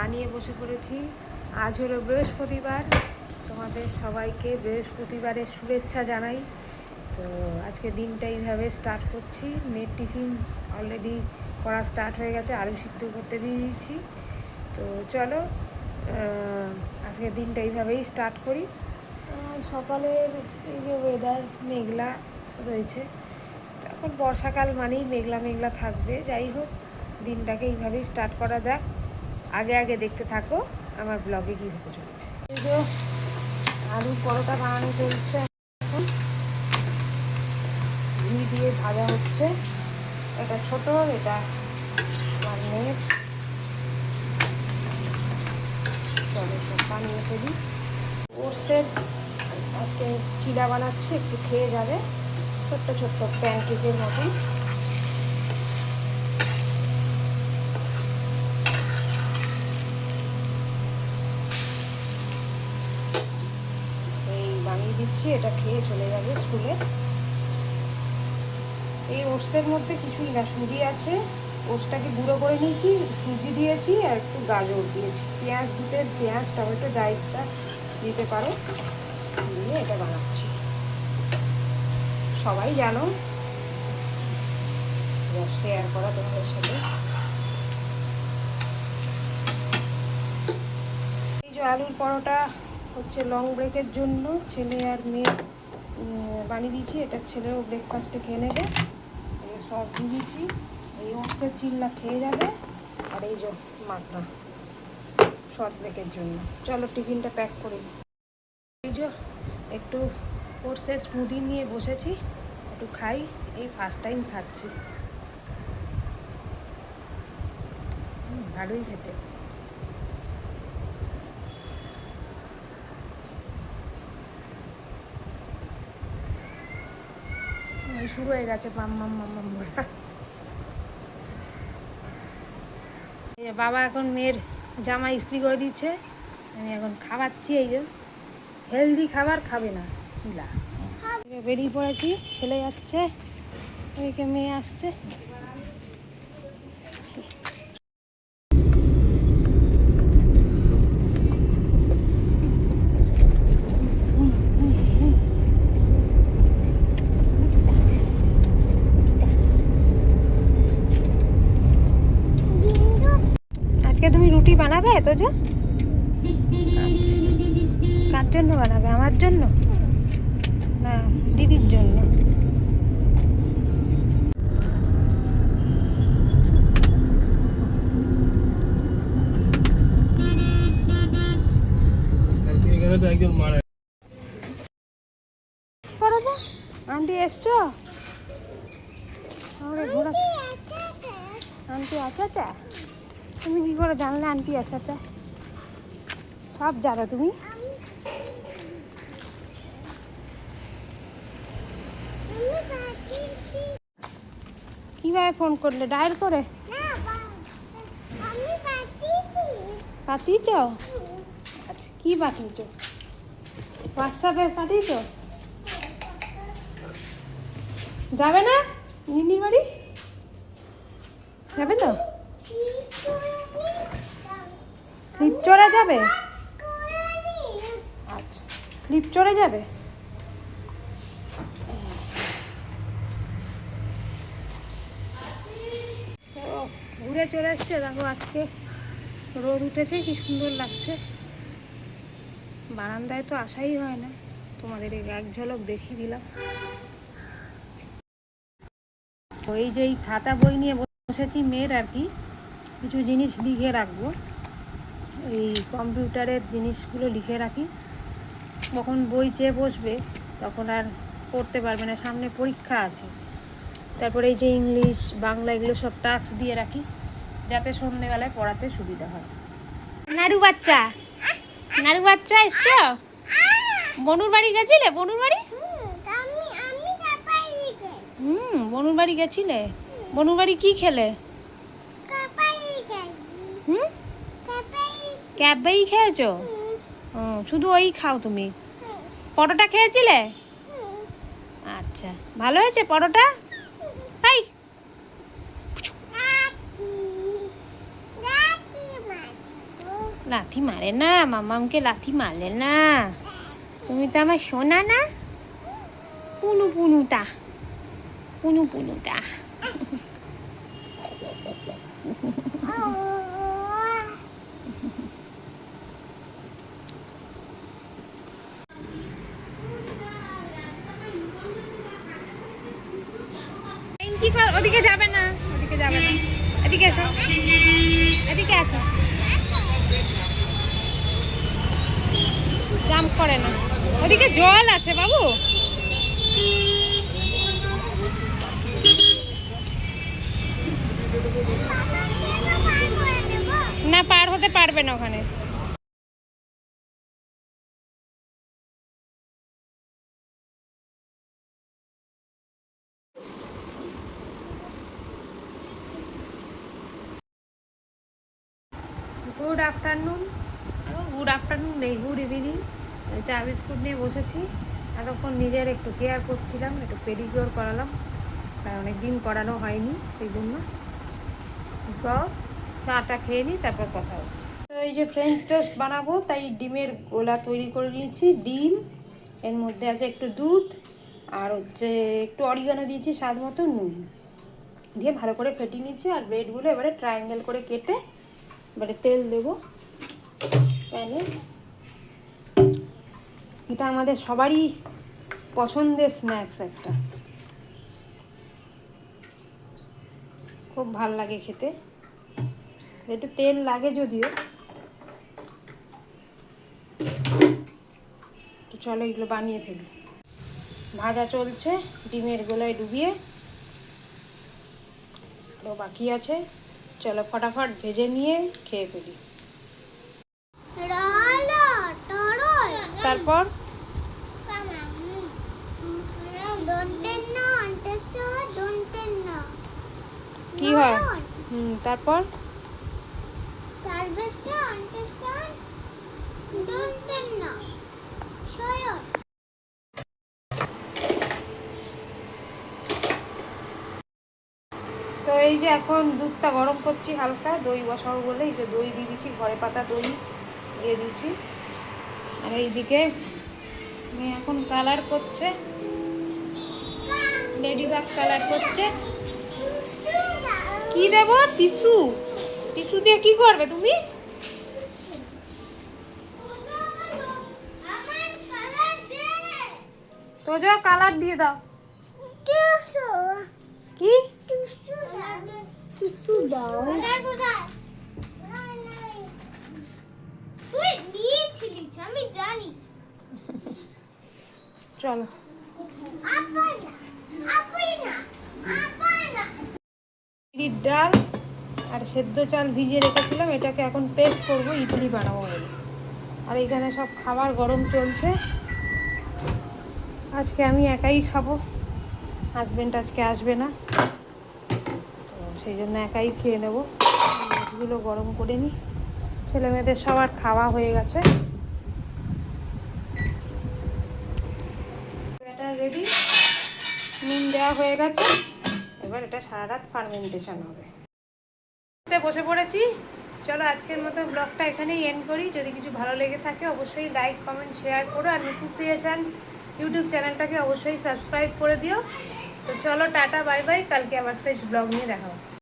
বানিয়ে বসে পড়েছি। আজ হলো বৃহস্পতিবার, তোমাদের সবাইকে বৃহস্পতিবারের শুভেচ্ছা জানাই। তো আজকে দিনটা এইভাবে স্টার্ট করছি। মেয়ের টিফিন অলরেডি করা স্টার্ট হয়ে গেছে, আলু সিদ্ধ করতে দিয়ে দিয়েছি। তো চলো আজকে দিনটা এইভাবেই স্টার্ট করি। সকালের এই যে ওয়েদার মেঘলা রয়েছে, এখন বর্ষাকাল মানেই মেঘলা মেঘলা থাকবে। যাই হোক, দিনটাকে এইভাবেই স্টার্ট করা যাক। আগে আগে দেখতে থাকো আমার ব্লগে কী হতে চলেছে। এই যে আলুর পরোটা বানানো চলছে, এখন ঘি দিয়ে ভাজা হচ্ছে। এটা ছোট, এটা আমার মেয়ের। চলো সব বানিয়ে ফেলি। ওটসের আজকে চিড়া বানাচ্ছি, একটু খেয়ে যাবে, ছোট্ট ছোট্ট প্যানকেকের মতোই। এই বানিয়ে দিচ্ছি, এটা খেয়ে চলে যাবে স্কুলে। এই ওটসের মধ্যে কিছুই না, সুজি আছে, ওটসটাকে গুঁড়ো করে নিয়েছি, সুজি দিয়েছি আর একটু গাজর দিয়েছি, পেঁয়াজ দিতে পেঁয়াজ টমেটো যা ইচ্ছা দিতে পারো, দিয়ে এটা বানাচ্ছি। সবাই জানো, শেয়ার করা তোমাদের সাথে। এই যে আলুর পরোটা হচ্ছে লং ব্রেকের জন্য, ছেলে আর মেয়ে বানিয়ে দিয়েছি। এটা ছেলেও ব্রেকফাস্টে খেয়ে নেবে। এই সস দিয়ে দিয়েছি, এই ওটসের চিল্লা খেয়ে যাবে। আর এই যে মাখনা শর্ট ব্রেকের জন্য। চলো টিফিনটা প্যাক করে দিই। এই যে একটু ওটসের স্মুদি নিয়ে বসেছি, একটু খাই। এই ফার্স্ট টাইম খাচ্ছি, ভালোই খেতে। শুরু হয়ে গেছে মাম্মাম মাম্মাম বলা। বাবা এখন মেয়ের জামা ইস্ত্রি করে দিচ্ছে, আমি এখন খাওয়াচ্ছি। এই যে হেলদি খাবার খাবে না, চিলা। বেরিয়ে পড়েছি, ছেলে যাচ্ছে, এদিকে মেয়ে আসছে। আজকে তুমি রুটি বানাবে তো? যে কার জন্য বানাবে? আমার জন্য না দিদির জন্য? আন্টি এসছো? আন্টি আচ্ছা, তুমি কি করে জানলে আন্টি আচ্ছা? সব জানো তুমি। কিভাবে ফোন করলে? ডায়াল করে পাঠিয়েছ? আচ্ছা, কি পাঠিয়েছ? হোয়াটসঅ্যাপে পাঠিয়েছ? যাবে না নিনির বাড়ি? যাবে তো? স্লিপ চড়ে যাবে? আচ্ছা, স্লিপ চড়ে যাবে। ঘুরে চলে এসছে, দেখো আজকে রোদ উঠেছে, কি সুন্দর লাগছে। বারান্দায় তো আসাই হয় না, তোমাদের এক ঝলক দেখিয়ে দিলাম। এই যে এই খাতা বই নিয়ে বসেছি মেয়ের, আর কি কিছু জিনিস লিখে রাখবো। এই কম্পিউটারের জিনিসগুলো লিখে রাখি, কখন বই চেয়ে বসবে তখন আর পড়তে পারবে না, সামনে পরীক্ষা আছে। তারপরে এই যে ইংলিশ বাংলা এগুলো সব টাস্ক দিয়ে রাখি, যাতে সন্ধ্যেবেলায় পড়াতে সুবিধা হয়। নাড়ু বাচ্চা এসছো? বনুর বাড়ি গেছিলে? বনুর বাড়ি বনুর বাড়ি গেছিলে? বনুর বাড়ি কি খেলে? ক্যাবেই খেয়েছো? শুধু ওই খাও তুমি? পরোটা খেয়েছিলে? আচ্ছা, ভালো হয়েছে পরোটা? তাই লাথি মারে না, মামামকে লাথি মারলে না। তুমি তো আমার সোনা না, পুনু পুনুটা, পুনু পুনুটা। কি কর, ওদিকে যাবে না, ওদিকে যাবে না, এদিকে এসো, এদিকে আসো। জাম্প করে না, ওদিকে জল আছে বাবু। না, পার হতে পারবে না ওখানে। গুড আফটারনুন, গুড আফটারনুন নেই, গুড ইভিনিং। চা বিস্কুট নিয়ে বসেছি। এতক্ষণ নিজের একটু কেয়ার করছিলাম, একটু পেডিকিওর করালাম, তাই অনেক দিন করানো হয়নি, সেই জন্য। তো চাটা খেয়ে নিই, তারপর কথা হচ্ছে। তো এই যে ফ্রেঞ্চ টোস্ট বানাবো, তাই ডিমের গোলা তৈরি করে নিয়েছি। ডিম, এর মধ্যে আছে একটু দুধ, আর হচ্ছে একটু অরিগানো দিয়েছি স্বাদ মতো, নুন দিয়ে ভালো করে ফেটিয়ে নিচ্ছি। আর ব্রেডগুলো এবারে ট্রায়াঙ্গেল করে কেটে এবারে তেল দেবো প্যানে। এটা আমাদের সবারই পছন্দের স্ন্যাক্স একটা, খুব ভাল লাগে খেতে। একটু তেল লাগে যদিও। তো চলো এগুলো বানিয়ে ফেলি। ভাজা চলছে, ডিমের গোলায় ডুবিয়ে তো বাকি আছে। চলো ফটাফট ভেজে নিয়ে খেয়ে ফেলি। তারপর কি হয়? তারপর তো এই যে এখন দুধটা গরম করছি হালকা, দই বসাবো বলে এই যে দই দিয়ে দিচ্ছি, ঘরে পাতা দই দিয়ে দিচ্ছি। আর এইদিকে মেয়ে এখন কালার করছে, লেডিবাগ কালার করছে। কি দেবো? টিস্যু? টিস্যু দিয়ে কি করবে তুমি? তো যাও কালার দিয়ে দাও। কি টিস্যু দাও? তুই দিয়েছিলিস আমি জানি। চলো ডাল আর সেদ্ধ চাল ভিজিয়ে রেখেছিলাম, এটাকে এখন পেস্ট করবো, ইডলি বানাবো বলে। আর এখানে সব খাবার গরম চলছে। আজকে আমি একাই খাবো, হাজবেন্ড আজকে আসবে না, তো সেই জন্য একাই খেয়ে নেবো। মাছগুলো গরম করে নিই। ছেলে মেয়েদের সবার খাওয়া হয়ে গেছে, এটা রেডি, নুন দেওয়া হয়ে গেছে। এবার এটা সারা রাত ফার্মেন্টেশন হবে। বসে পড়েছি। চলো আজকের মতো ব্লগটা এখানেই এন্ড করি। যদি কিছু ভালো লেগে থাকে অবশ্যই লাইক কমেন্ট শেয়ার করো, আর নিপু ক্রিয়েশন ইউটিউব চ্যানেলটাকে অবশ্যই সাবস্ক্রাইব করে দিও। তো চলো টাটা বাই বাই, কালকে আবার ফ্রেশ ব্লগ নিয়ে দেখা হচ্ছে।